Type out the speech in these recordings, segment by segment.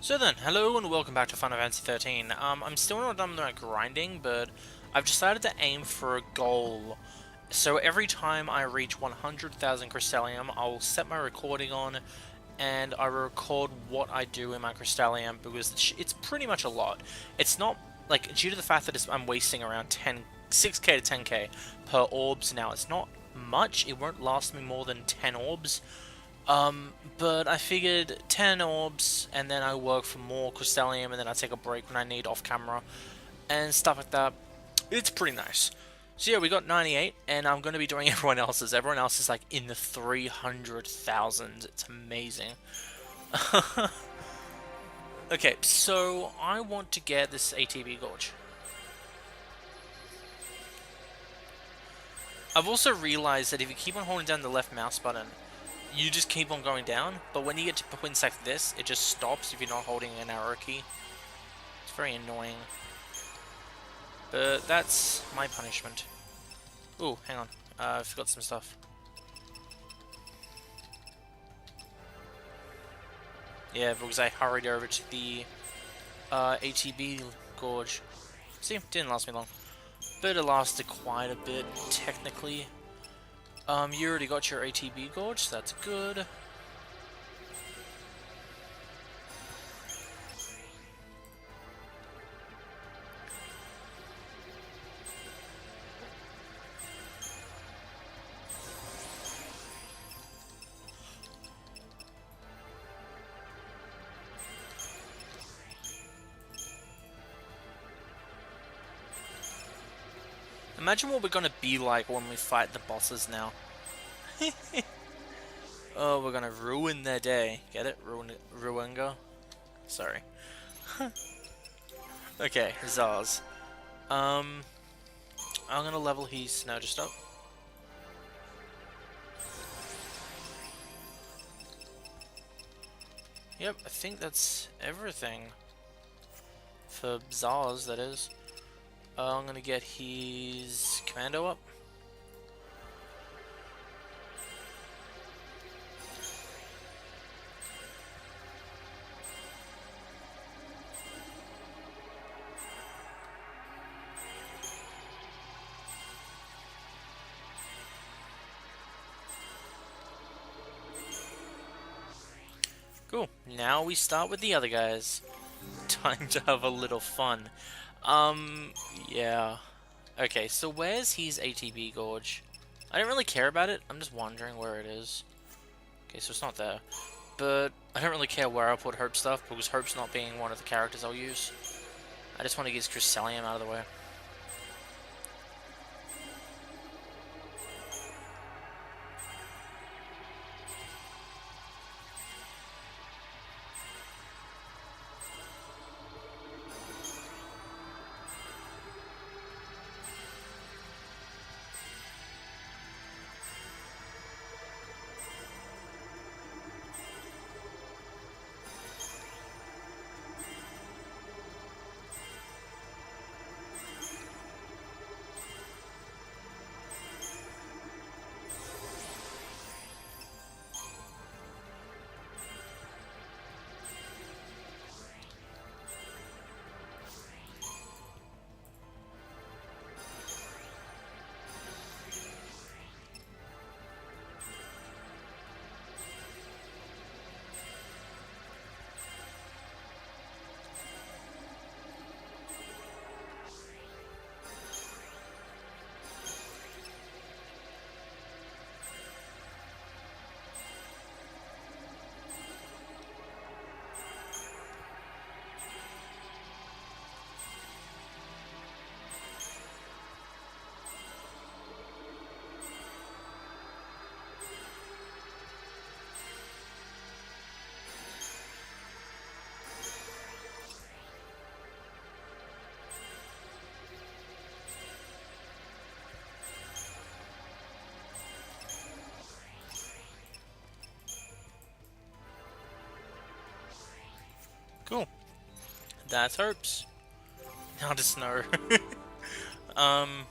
So then, hello and welcome back to Final Fantasy XIII. I'm still not done with my grinding, but I've decided to aim for a goal. So every time I reach 100,000 Crystarium, I'll set my recording on, and I record what I do in my Crystarium, because it's pretty much a lot. It's not, like, due to the fact that I'm wasting around 6k to 10k per orbs now, it's not much. It won't last me more than 10 orbs. But I figured 10 orbs, and then I work for more Crystarium, and then I take a break when I need off camera, and stuff like that. It's pretty nice. So yeah, we got 98, and I'm going to be doing everyone else's. Everyone else is like in the 300,000. It's amazing. Okay, so I want to get this ATB Gorge. I've also realized that if you keep on holding down the left mouse button, you just keep on going down, but when you get to points like this, it just stops if you're not holding an arrow key. It's very annoying. But that's my punishment. Ooh, hang on. I forgot some stuff. Yeah, because I hurried over to the ATB Gorge. See, didn't last me long. But it lasted quite a bit, technically. You already got your ATB Gorge, so that's good. Imagine what we're gonna be like when we fight the bosses now. Oh, we're gonna ruin their day. Get it? Ruinga? Sorry. Okay, Zaz. I'm gonna level his snow just up. Yep, I think that's everything. For Zaz, that is. I'm gonna get his commando up. Cool. Now we start with the other guys. Time to have a little fun. Yeah. Okay, so where's his ATB Gorge? I don't really care about it. I'm just wondering where it is. Okay, so it's not there. But I don't really care where I put Hope stuff, because Hope's not being one of the characters I'll use. I just want to get his Crystarium out of the way. Cool. That's Hopes. Now to Snow. um...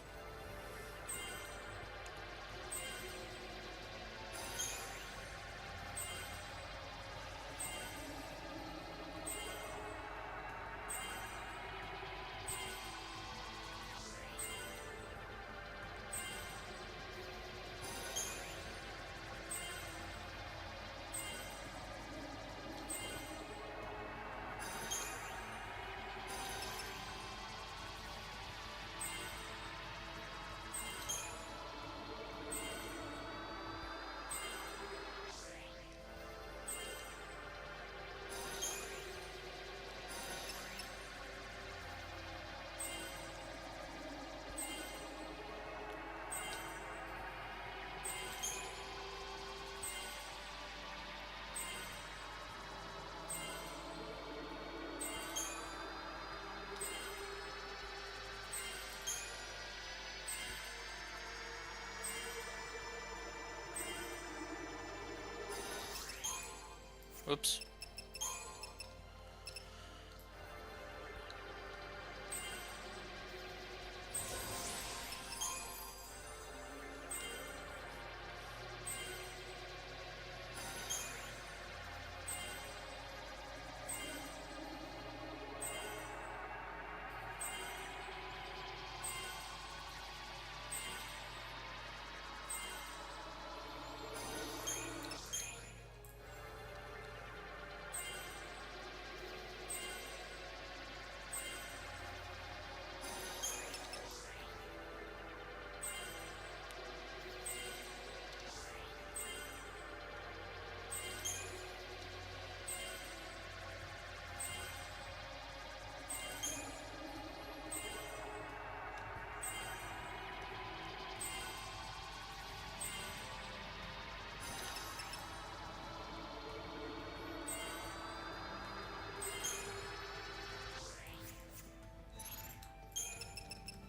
Oops.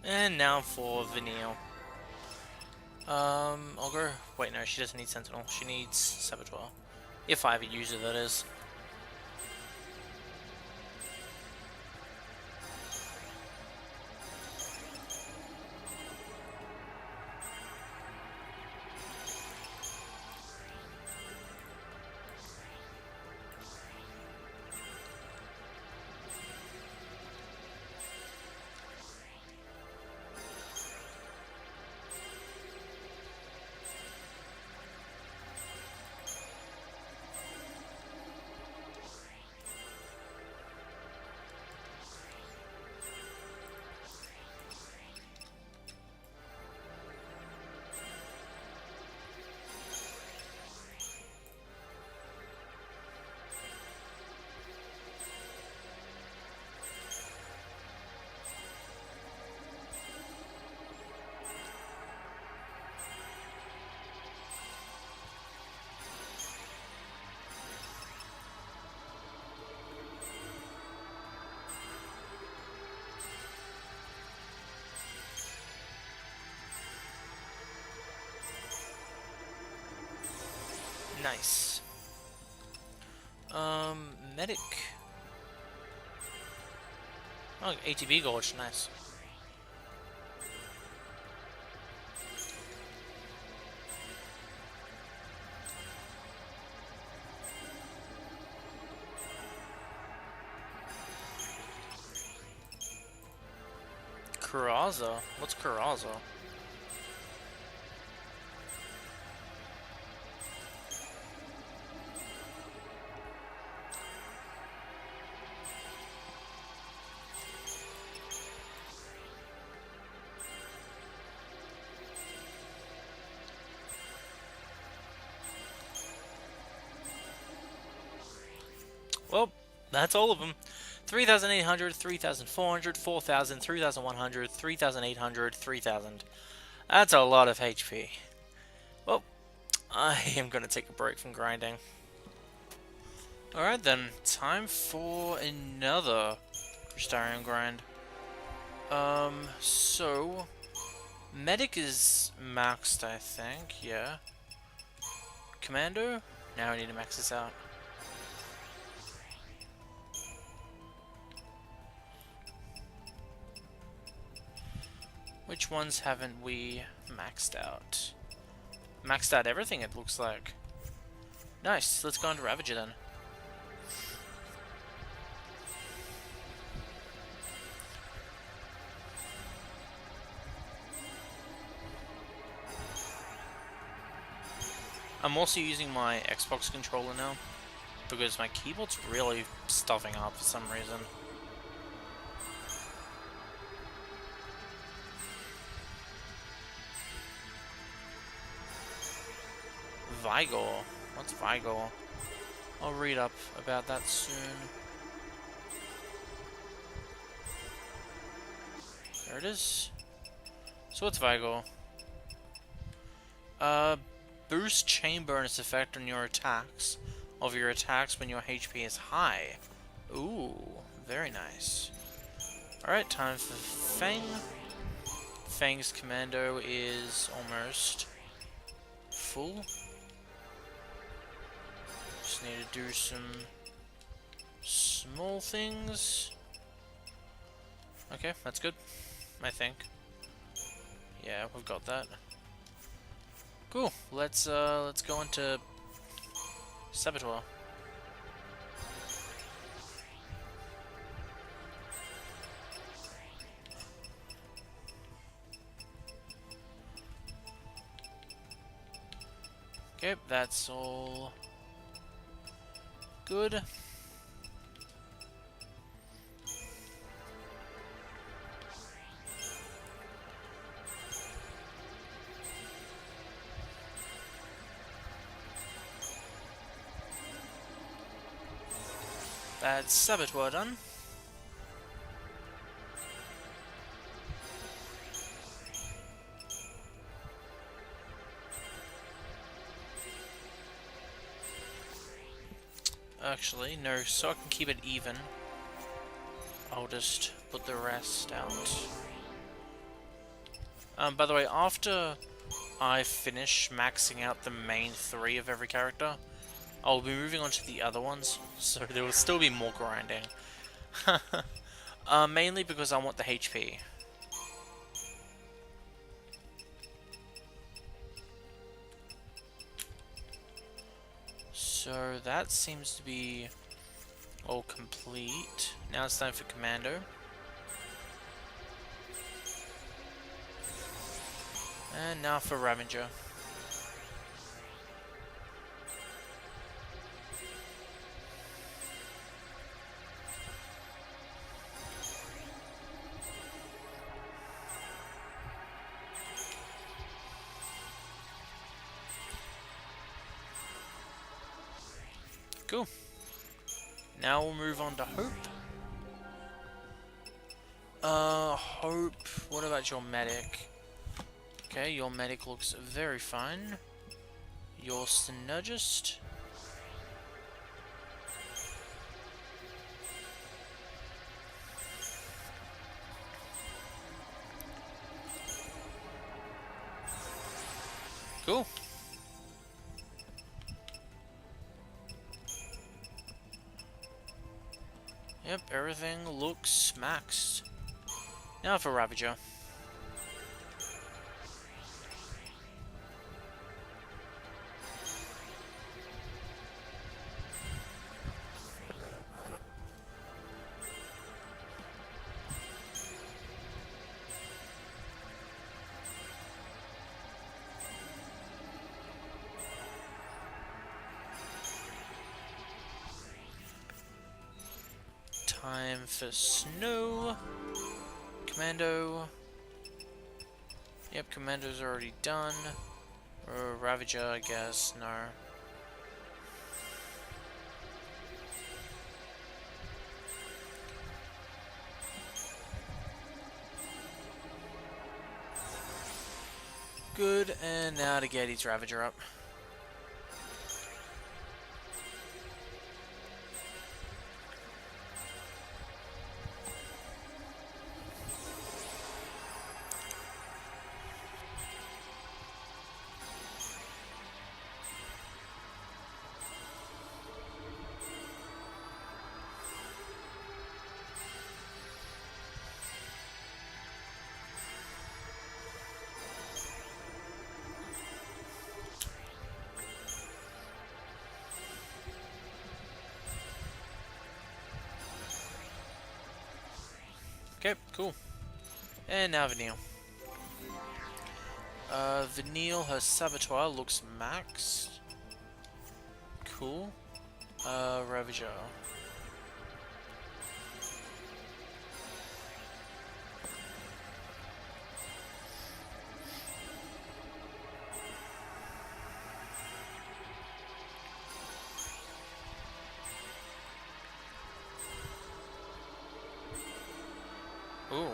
And now for Vanille. I'll go... Wait, no, she doesn't need Sentinel. She needs Saboteur. If I ever use it, that is. Nice. Medic. Oh, ATB Gorge, nice. Karaza? What's Karaza? Well, that's all of them. 3,800, 3,400, 4,000, 3,100, 3,800, 3,000. That's a lot of HP. Well, I am going to take a break from grinding. Alright then, time for another Crystarium grind. So... Medic is maxed, I think, yeah. Commando? Now I need to max this out. Which ones haven't we maxed out? Maxed out everything, it looks like. Nice, let's go into Ravager then. I'm also using my Xbox controller now, because my keyboard's really stuffing up for some reason. Vigor? What's Vigor? I'll read up about that soon. There it is. So what's Vigor? Boost chain bonus effect on your attacks of your attacks when your HP is high. Ooh, very nice. Alright, time for Fang. Fang's commando is almost full. just need to do some small things. Okay, that's good, I think. Yeah, we've got that. Cool. Let's go into Saboteur. Okay, that's all good. That's Saboteur done. Actually, no, so I can keep it even, I'll just put the rest out. By the way, after I finish maxing out the main 3 of every character, I'll be moving on to the other ones, so there will still be more grinding. Mainly because I want the HP. So that seems to be all complete. Now it's time for Commando. And now for Ravager. Cool. Now we'll move on to Hope. Hope, what about your medic? Okay, your medic looks very fine. Your synergist. Cool. Yep, everything looks maxed. Now for Ravager. Time for Snow. Commando. Yep, Commando's already done. Or Ravager, I guess. No. Good, and now to get his Ravager up. Okay, cool. And now Vanille. Vanille, her Saboteur looks maxed. Cool. Ravager. Ooh.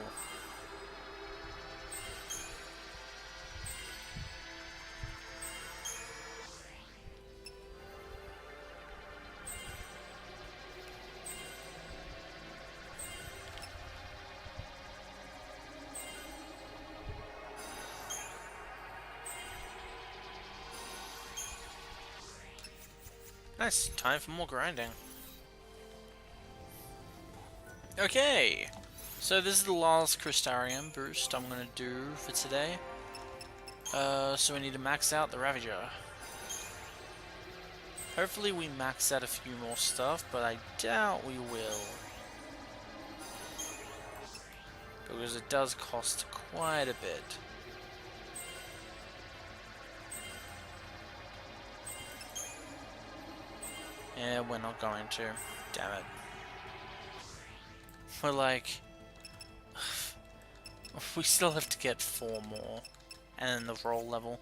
Nice. Time for more grinding. Okay. So this is the last Crystarium boost I'm gonna do for today. So we need to max out the Ravager. Hopefully we max out a few more stuff, but I doubt we will. Because it does cost quite a bit. Yeah, we're not going to. Damn it. We're like... we still have to get 4 more. And the roll level.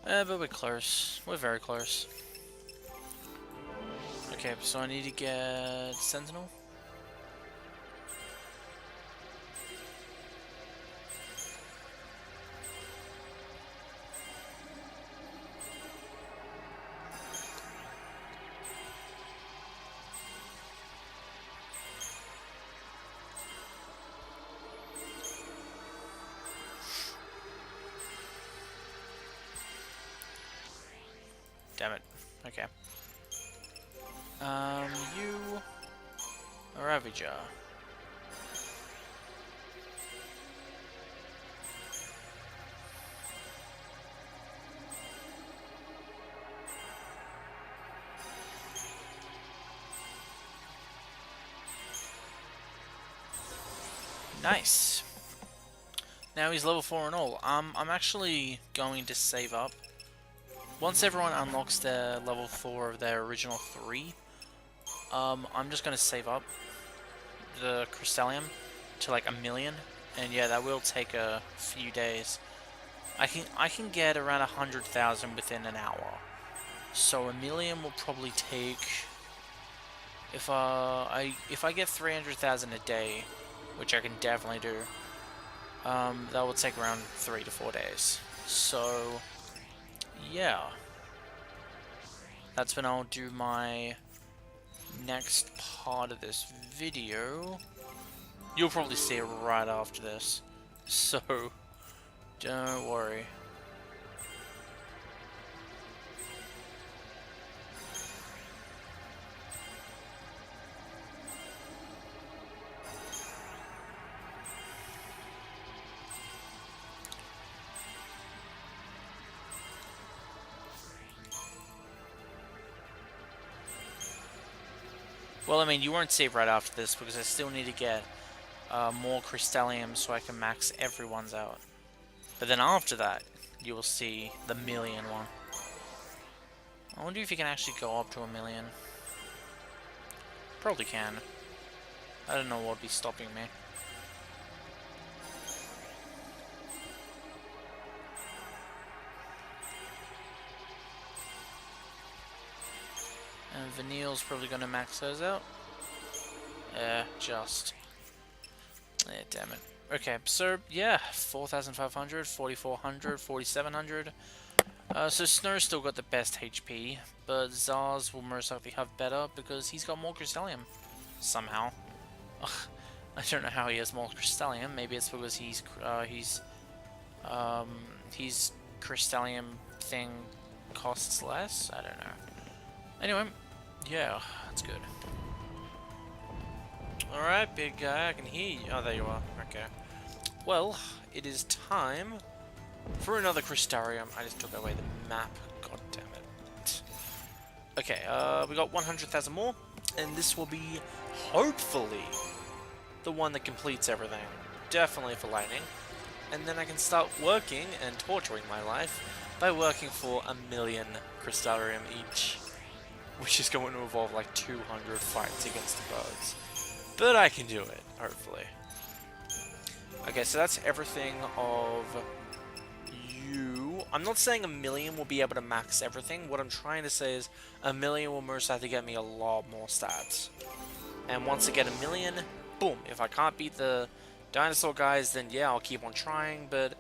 But we're close. We're very close. Okay, so I need to get Sentinel. Damn it. Okay. You... Ravager. Nice. Now he's level 4 and all. I'm actually going to save up. Once everyone unlocks their level 4 of their original 3, I'm just going to save up the Crystarium to like 1,000,000, and yeah, that will take a few days. I can get around 100,000 within an hour, so 1,000,000 will probably take, if I get 300,000 a day, which I can definitely do, that will take around 3 to 4 days. So yeah, that's when I'll do my next part of this video. You'll probably see it right after this, so don't worry. Well, I mean, you won't see it right after this because I still need to get more Crystarium so I can max everyone's out. But then after that, you will see the 1,000,000 one. I wonder if you can actually go up to 1,000,000. Probably can. I don't know what would be stopping me. And Vanille's probably going to max those out. Just. Damn it. Okay, so yeah, 4,500, 4,400, 4,700. So Snow's still got the best HP, but Zars will most likely have better because he's got more Crystarium. Somehow. Ugh, I don't know how he has more Crystarium. Maybe it's because his Crystarium thing costs less? I don't know. Anyway, yeah, that's good. Alright, big guy, I can hear you. Oh, there you are. Okay. Well, it is time for another Crystarium. I just took away the map. God damn it. Okay, we got 100,000 more, and this will be, hopefully, the one that completes everything. Definitely for lightning. And then I can start working and torturing my life by working for 1,000,000 Crystarium each, which is going to involve like 200 fights against the birds. But I can do it, hopefully. Okay, so that's everything of you. I'm not saying 1,000,000 will be able to max everything. What I'm trying to say is 1,000,000 will most likely get me a lot more stats. And once I get 1,000,000, boom. If I can't beat the dinosaur guys, then yeah, I'll keep on trying, but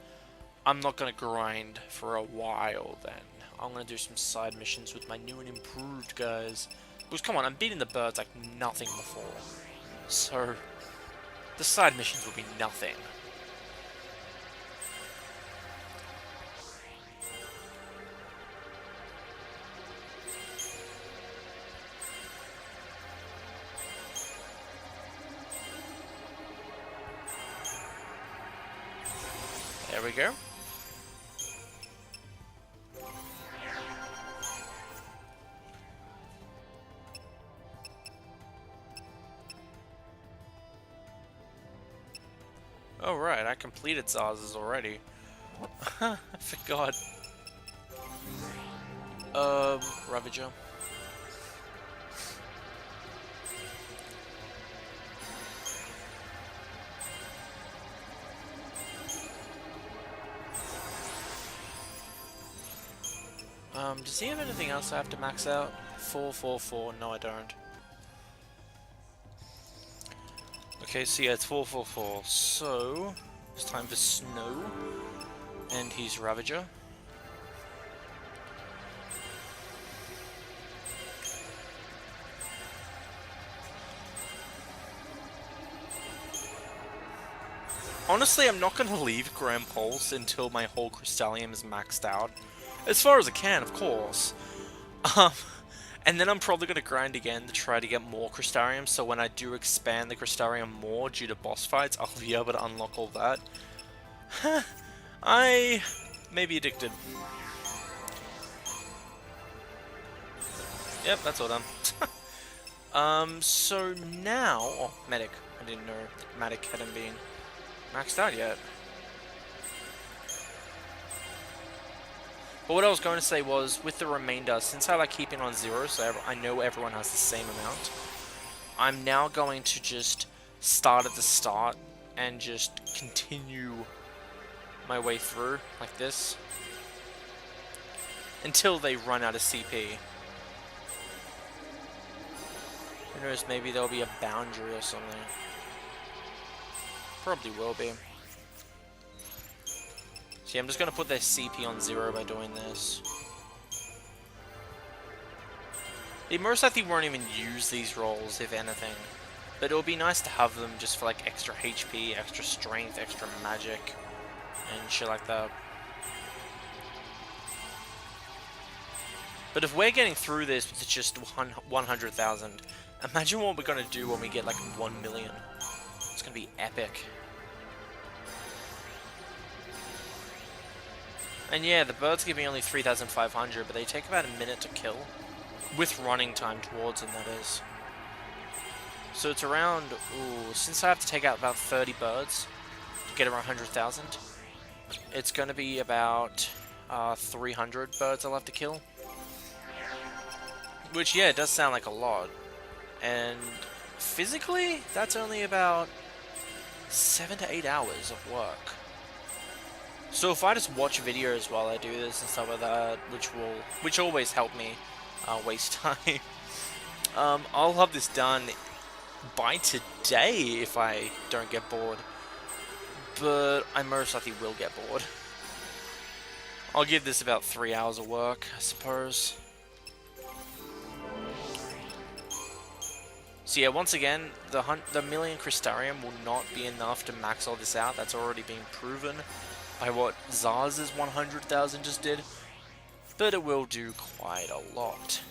I'm not going to grind for a while then. I'm going to do some side missions with my new and improved guys. Because come on, I'm beating the birds like nothing before. So, the side missions will be nothing. There we go. Oh right, I completed Zarz's already. I forgot. Ravager. Does he have anything else I have to max out? 444, no I don't. Okay, so yeah, it's 444, so it's time for Snow, and he's Ravager. Honestly, I'm not going to leave Grand Pulse until my whole Crystarium is maxed out. As far as I can, of course. And then I'm probably going to grind again to try to get more Crystarium, so when I do expand the Crystarium more due to boss fights, I'll be able to unlock all that. I may be addicted. Yep, that's all done. So now... Oh, Medic. I didn't know Medic hadn't been maxed out yet. But what I was going to say was, with the remainder, since I like keeping on 0, so I know everyone has the same amount, I'm now going to just start at the start and just continue my way through, like this, until they run out of CP. Who knows, maybe there'll be a boundary or something. Probably will be. See, I'm just going to put their CP on 0 by doing this. They most likely won't even use these rolls, if anything. But it'll be nice to have them just for like extra HP, extra strength, extra magic, and shit like that. But if we're getting through this with just 100,000, imagine what we're going to do when we get like 1 million. It's going to be epic. And yeah, the birds give me only 3,500, but they take about a minute to kill. With running time towards them, that is. So it's around, ooh, since I have to take out about 30 birds to get around 100,000, it's going to be about 300 birds I'll have to kill. Which, yeah, it does sound like a lot. And physically, that's only about 7 to 8 hours of work. So if I just watch videos while I do this and stuff like that, which always help me waste time, I'll have this done by today if I don't get bored. But I most likely will get bored. I'll give this about 3 hours of work, I suppose. So yeah, once again, the million Crystarium will not be enough to max all this out. That's already been proven by what Zarz's 100,000 just did, but it will do quite a lot.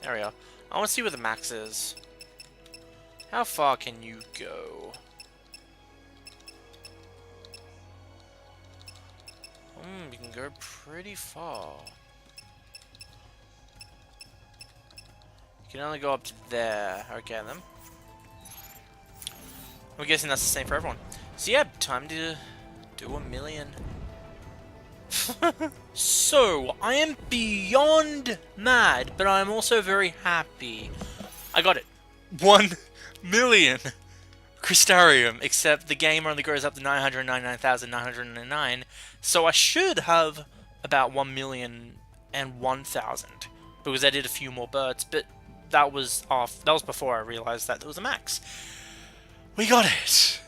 There we are. I want to see where the max is. How far can you go? You can go pretty far. You can only go up to there. Okay, then. I'm guessing that's the same for everyone. So yeah, time to do 1 million. So, I am beyond mad, but I'm also very happy. I got it. 1 million Crystarium, except the game only goes up to 999,909, so I should have about 1,001,000, because I did a few more birds, but that was before I realized that there was a max. We got it!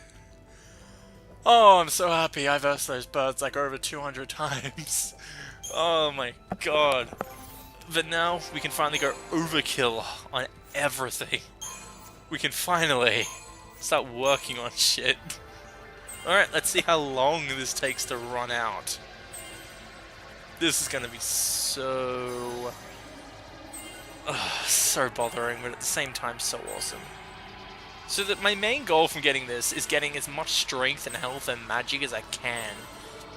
Oh, I'm so happy. I versed those birds like over 200 times. Oh my god. But now we can finally go overkill on everything. We can finally start working on shit. Alright, let's see how long this takes to run out. This is gonna be so... so bothering, but at the same time so awesome. So that my main goal from getting this is getting as much strength and health and magic as I can.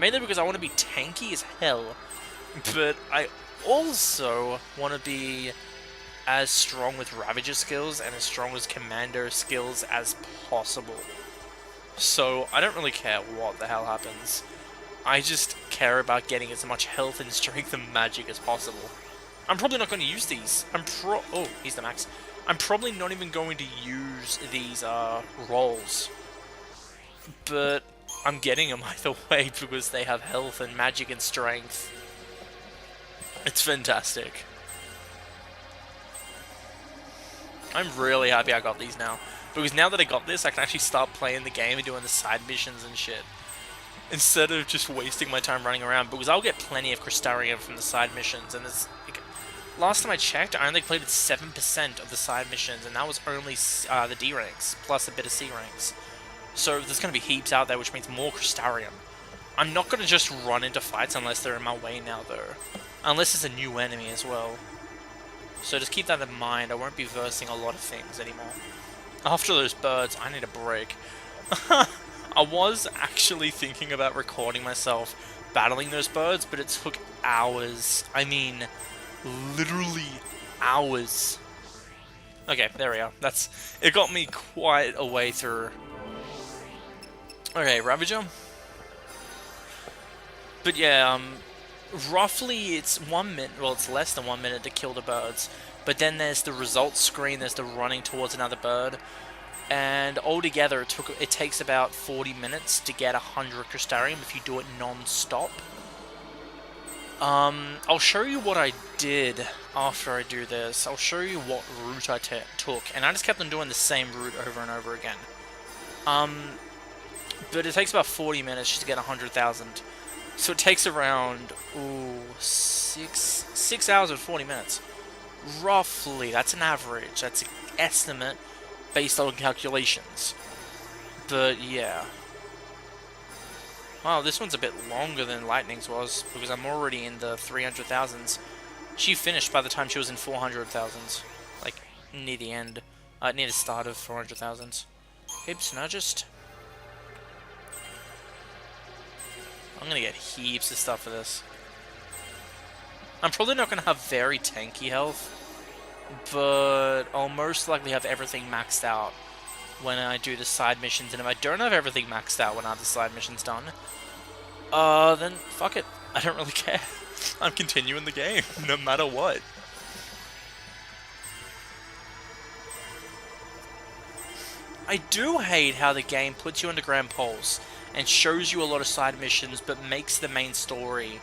Mainly because I want to be tanky as hell. But I also want to be as strong with Ravager skills and as strong with Commander skills as possible. So I don't really care what the hell happens. I just care about getting as much health and strength and magic as possible. I'm probably not going to use these. Oh, he's the max. I'm probably not even going to use these rolls. But I'm getting them either way because they have health and magic and strength. It's fantastic. I'm really happy I got these now. Because now that I got this, I can actually start playing the game and doing the side missions and shit. Instead of just wasting my time running around. Because I'll get plenty of Crystarium from the side missions. And there's... Last time I checked, I only completed 7% of the side missions. And that was only the D ranks. Plus a bit of C ranks. So there's going to be heaps out there, which means more Crystarium. I'm not going to just run into fights unless they're in my way now, though. Unless it's a new enemy as well. So just keep that in mind. I won't be versing a lot of things anymore. After those birds, I need a break. I was actually thinking about recording myself battling those birds, but it took hours. I mean, literally hours. Okay, there we are. It got me quite a way through. Okay, Ravager. But yeah, roughly it's 1 minute, well it's less than 1 minute to kill the birds. But then there's the results screen, there's the running towards another bird. And altogether it takes about 40 minutes to get 100 Crystarium if you do it non-stop. I'll show you what I did after I do this. I'll show you what route I took. And I just kept on doing the same route over and over again. But it takes about 40 minutes just to get 100,000. So it takes around, 6 hours and 40 minutes. Roughly, that's an average. That's an estimate based on calculations. But yeah. Wow, this one's a bit longer than Lightning's was, because I'm already in the 300,000s. She finished by the time she was in 400,000s. Like, near the end. Near the start of 400,000s. Heaps Synergist. I'm gonna get heaps of stuff for this. I'm probably not gonna have very tanky health, but I'll most likely have everything maxed out when I do the side missions, and if I don't have everything maxed out when I have the side missions done, then fuck it. I don't really care. I'm continuing the game, no matter what. I do hate how the game puts you into Grand Pulse and shows you a lot of side missions, but makes the main story,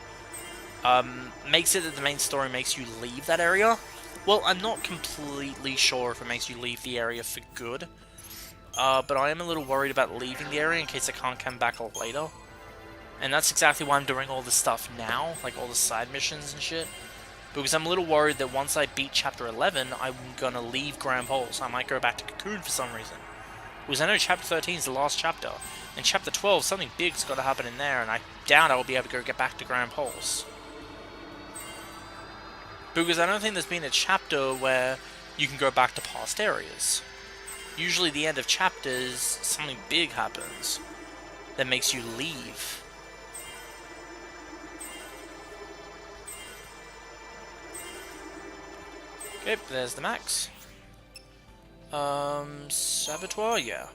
makes it that the main story makes you leave that area. Well, I'm not completely sure if it makes you leave the area for good, but I am a little worried about leaving the area in case I can't come back later. And that's exactly why I'm doing all this stuff now, like all the side missions and shit. Because I'm a little worried that once I beat Chapter 11, I'm gonna leave Grand Pulse. I might go back to Cocoon for some reason. Because I know Chapter 13 is the last chapter. In Chapter 12, something big's got to happen in there, and I doubt I will be able to get back to Grand Pulse. Because I don't think there's been a chapter where you can go back to past areas. Usually the end of chapters, something big happens that makes you leave. Okay, there's the max. Saboteur, yeah.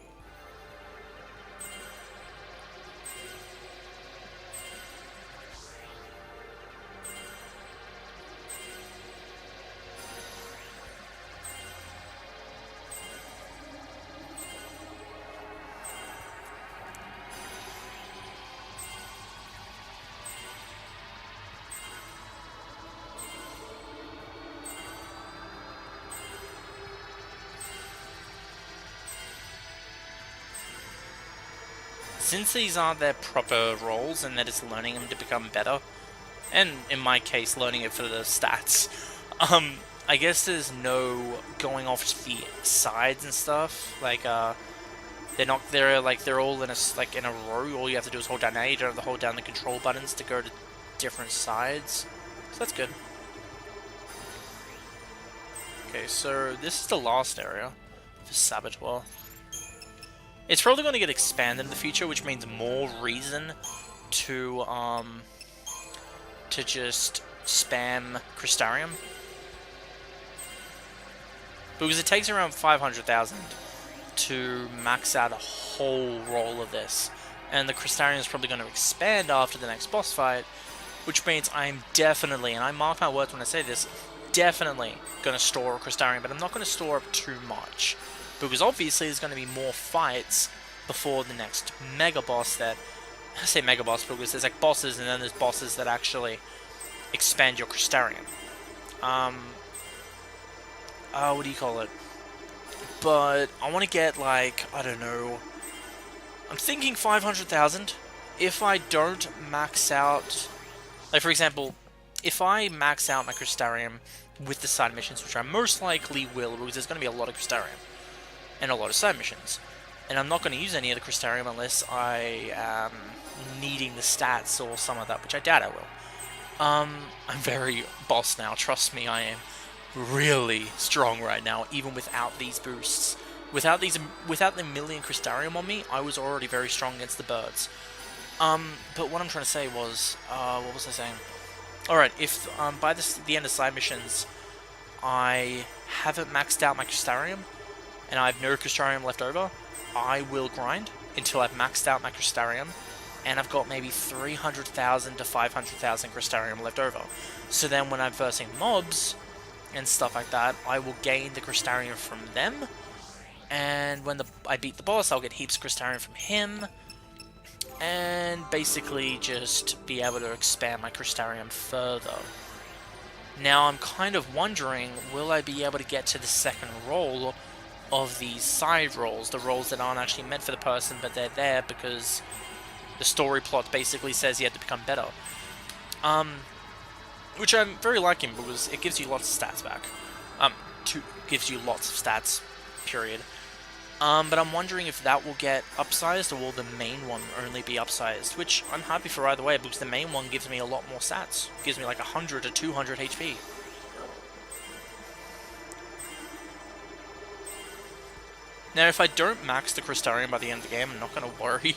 Since these aren't their proper roles and they're just learning them to become better, and in my case learning it for the stats, I I guess there's no going off to the sides and stuff. Like, they're all in a row. All you have to do is hold down A. You don't have to hold down the control buttons to go to different sides. So that's good. Okay, so this is the last area for Saboteur. It's probably going to get expanded in the future, which means more reason to just spam Crystarium. Because it takes around 500,000 to max out a whole roll of this. And the Crystarium is probably going to expand after the next boss fight, which means I'm definitely, and I mark my words when I say this, definitely going to store a Crystarium, but I'm not going to store up too much. Because obviously there's going to be more fights before the next mega boss that... I say mega boss because there's like bosses and then there's bosses that actually expand your Crystarium. What do you call it? But I want to get like, I don't know, I'm thinking 500,000. If I don't max out, like for example, if I max out my Crystarium with the side missions, which I most likely will, because there's going to be a lot of Crystarium and a lot of side missions, and I'm not going to use any of the Crystarium unless I am needing the stats or some of that, which I doubt I will. I'm very boss now, trust me, I am really strong right now, even without these boosts. Without the million Crystarium on me, I was already very strong against the birds. But what I'm trying to say was, what was I saying? Alright, if by the end of side missions, I haven't maxed out my Crystarium, and I have no Crystarium left over, I will grind until I've maxed out my Crystarium, and I've got maybe 300,000 to 500,000 Crystarium left over. So then when I'm versing mobs and stuff like that, I will gain the Crystarium from them, and when I beat the boss, I'll get heaps of Crystarium from him, and basically just be able to expand my Crystarium further. Now I'm kind of wondering, will I be able to get to the second roll of these side rolls, the rolls that aren't actually meant for the person, but they're there because the story plot basically says you have to become better. Which I'm very liking because it gives you lots of stats back. Gives you lots of stats, period. But I'm wondering if that will get upsized, or will the main one only be upsized, which I'm happy for either way, because the main one gives me a lot more stats. It gives me like 100 to 200 HP. Now, if I don't max the Crystarium by the end of the game, I'm not going to worry.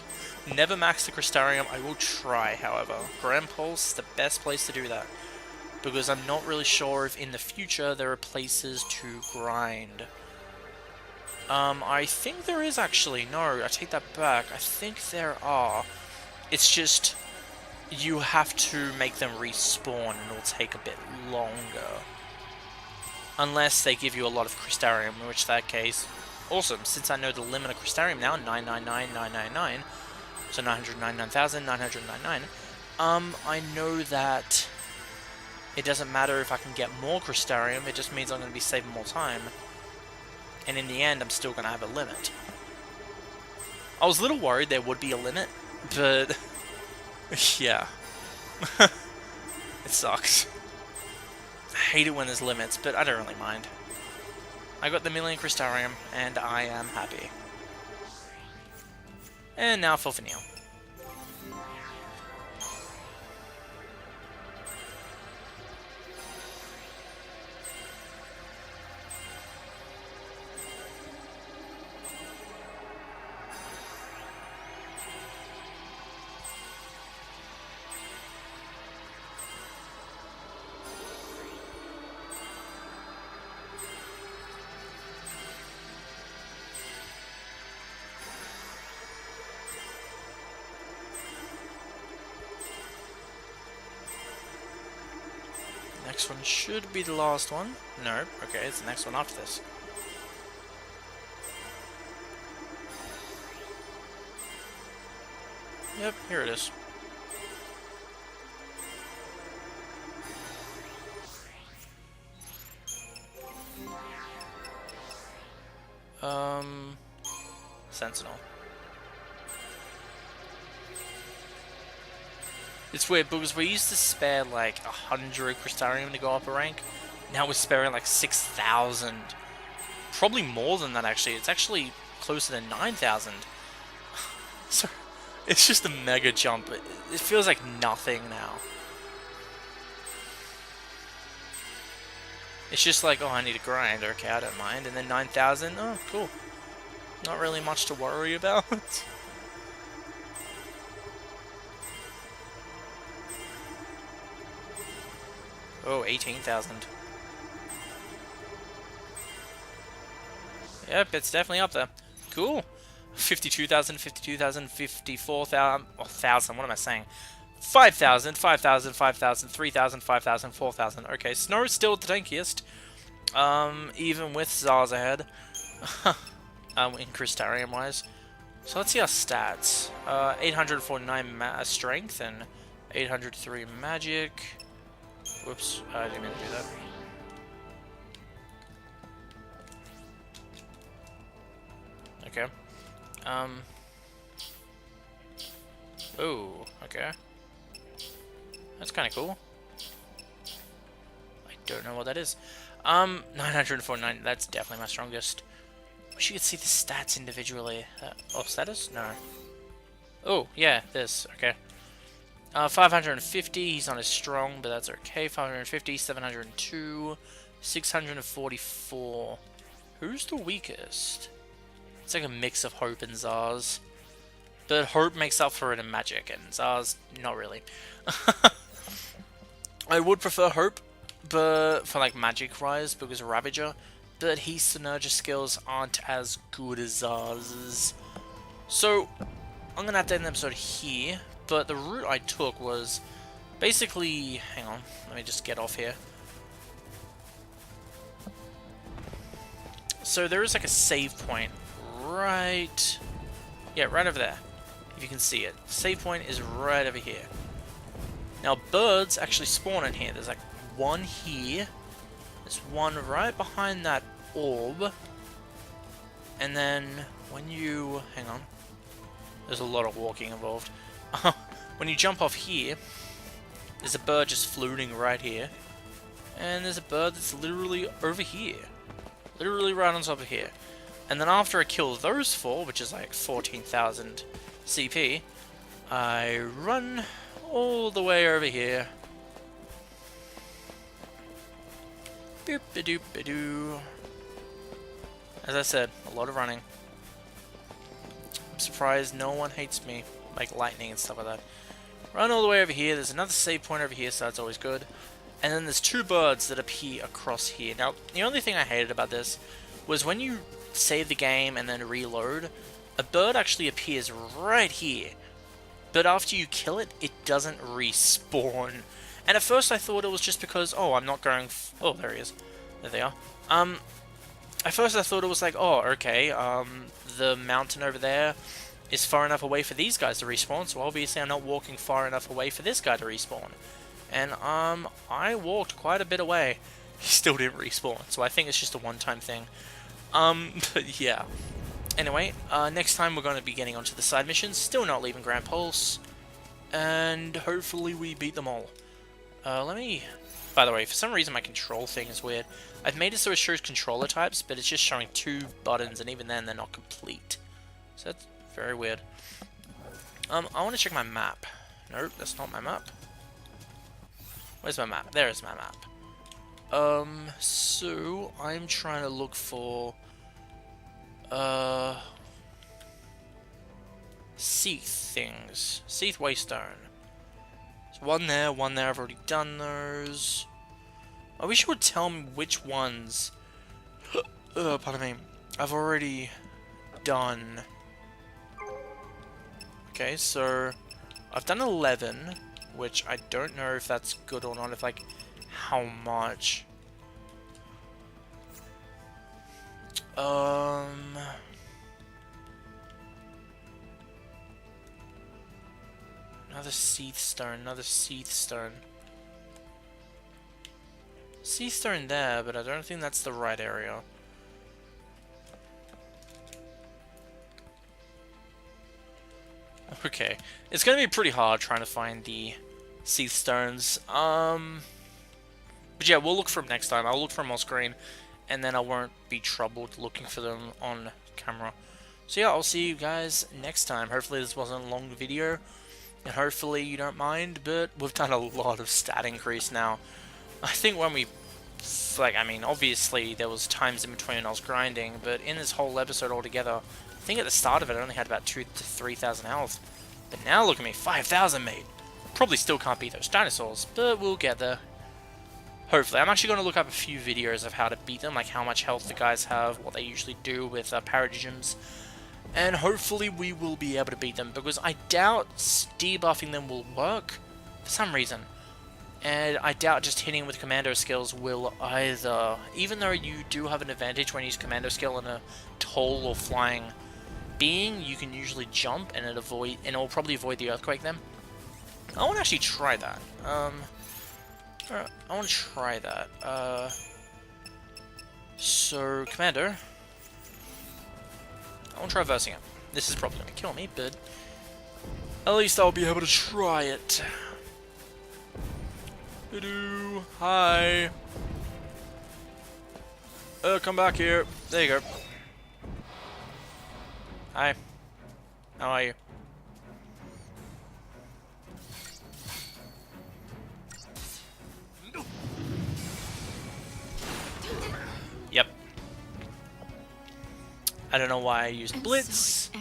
Never max the Crystarium. I will try, however. Grand Pulse is the best place to do that, because I'm not really sure if in the future there are places to grind. I think there is actually. No, I take that back. I think there are. It's just you have to make them respawn and it'll take a bit longer. Unless they give you a lot of Crystarium, in which that case, awesome. Since I know the limit of Crystarium now, 999,999, so 999,999, I know that it doesn't matter if I can get more Crystarium, it just means I'm going to be saving more time. And in the end, I'm still going to have a limit. I was a little worried there would be a limit, but yeah. It sucks. I hate it when there's limits, but I don't really mind. I got the million Crystarium, and I am happy. And now for Fanil. Next one should be the last one. No, okay, it's the next one after this. Yep, here it is. Sentinel. It's weird because we used to spare like 100 Crystarium to go up a rank. Now we're sparing like 6,000. Probably more than that, actually. It's actually closer to 9,000. So, it's just a mega jump. It feels like nothing now. It's just like, oh, I need to grind. Okay, I don't mind. And then 9,000. Oh, cool. Not really much to worry about. Oh, 18,000. Yep, it's definitely up there. Cool. 52,000, 52,000, 54,000, oh, 1,000, what am I saying? 5,000, 5,000, 5,000, 3,000, 5,000, 4,000. Okay, Snow's still the tankiest. Even with Zars ahead. In Crystarium wise. So let's see our stats. 849 strength and 803 magic. Whoops, I didn't mean to do that. Okay. Oh, okay. That's kind of cool. I don't know what that is. 949, that's definitely my strongest. Wish you could see the stats individually. Oh, status? No. Oh, yeah, this, okay. 550, he's not as strong, but that's okay. 550, 702, 644. Who's the weakest? It's like a mix of Hope and Zars. But Hope makes up for it in magic, and Zars, not really. I would prefer Hope, but for like magic rise, because of Ravager, but his Synergia skills aren't as good as Zars's. So, I'm gonna have to end the episode here, but the route I took was basically, hang on, let me just get off here. So there is like a save point right, yeah, right over there, if you can see it. Save point is right over here. Now birds actually spawn in here. There's like one here, there's one right behind that orb, and then when you, hang on, there's a lot of walking involved. When you jump off here, there's a bird just floating right here, and there's a bird that's literally over here, literally right on top of here. And then after I kill those four, which is like 14,000 CP, I run all the way over here. Boop-a-doop-a-doo. As I said, a lot of running. I'm surprised no one hates me, like lightning and stuff like that. Run all the way over here. There's another save point over here, so that's always good. And then there's two birds that appear across here. Now, the only thing I hated about this was when you save the game and then reload, a bird actually appears right here. But after you kill it, it doesn't respawn. And at first I thought it was just because, oh, I'm not going... oh, there he is. There they are. At first I thought it was like, oh, okay, the mountain over there is far enough away for these guys to respawn, so obviously I'm not walking far enough away for this guy to respawn. And, I walked quite a bit away. He still didn't respawn, so I think it's just a one-time thing. But yeah. Anyway, next time we're going to be getting onto the side missions, still not leaving Grand Pulse, and hopefully we beat them all. Let me... by the way, for some reason my control thing is weird. I've made it so it shows controller types, but it's just showing 2 buttons, and even then they're not complete. So that's very weird. I want to check my map. Nope, that's not my map. Where's my map? There is my map. So I'm trying to look for Seath things. Seath Waystone. There's one there, I've already done those. I wish you would tell me which ones pardon me, I've already done. Okay, so I've done 11, which I don't know if that's good or not, if like how much. Another Seath Stone, another Seath Stone. Seath Stone there, but I don't think that's the right area. Okay, it's gonna be pretty hard trying to find the Seath Stones. But yeah, we'll look for them next time. I'll look for them on screen, and then I won't be troubled looking for them on camera. So yeah, I'll see you guys next time. Hopefully this wasn't a long video, and hopefully you don't mind, but we've done a lot of stat increase now. I think when we, like, I mean, obviously there was times in between when I was grinding, but in this whole episode altogether, I think at the start of it I only had about 2,000 to 3,000 health. But now look at me, 5,000 mate. Probably still can't beat those dinosaurs, but we'll get there. Hopefully. I'm actually going to look up a few videos of how to beat them, like how much health the guys have, what they usually do with paradigems, and hopefully we will be able to beat them, because I doubt debuffing them will work for some reason. And I doubt just hitting with commando skills will either. Even though you do have an advantage when you use commando skill in a tall or flying being, you can usually jump and it'll probably avoid the earthquake then. I want to actually try that. I want to try that. So, Commander. I want to try versing it. This is probably going to kill me, but at least I'll be able to try it. Hello. Hi. Come back here. There you go. Hi. How are you? Yep. I don't know why I used Blitz.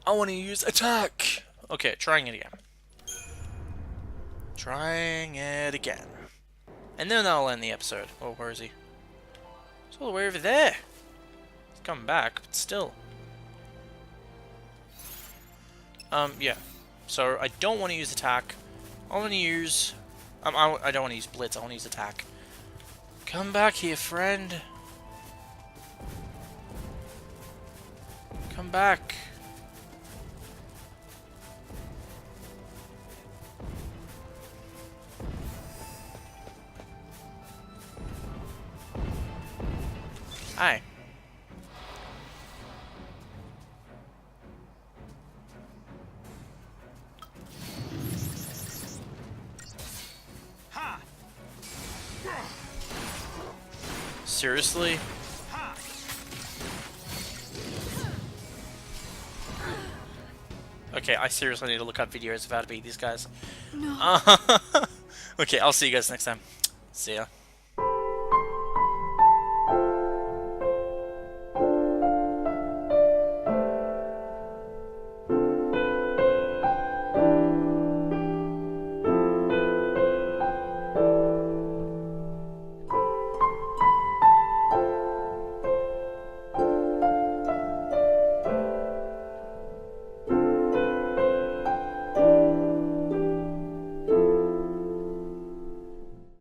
I want to use Attack. Okay, trying it again. Trying it again. And then I'll end the episode. Oh, where is he? He's all the way over there. He's coming back, but still. Yeah. So I don't want to use Attack. I want to use... I don't want to use Blitz, I want to use Attack. Come back here, friend. Come back. Hi. Seriously? Okay, I seriously need to look up videos of how to beat these guys. No. Okay, I'll see you guys next time. See ya.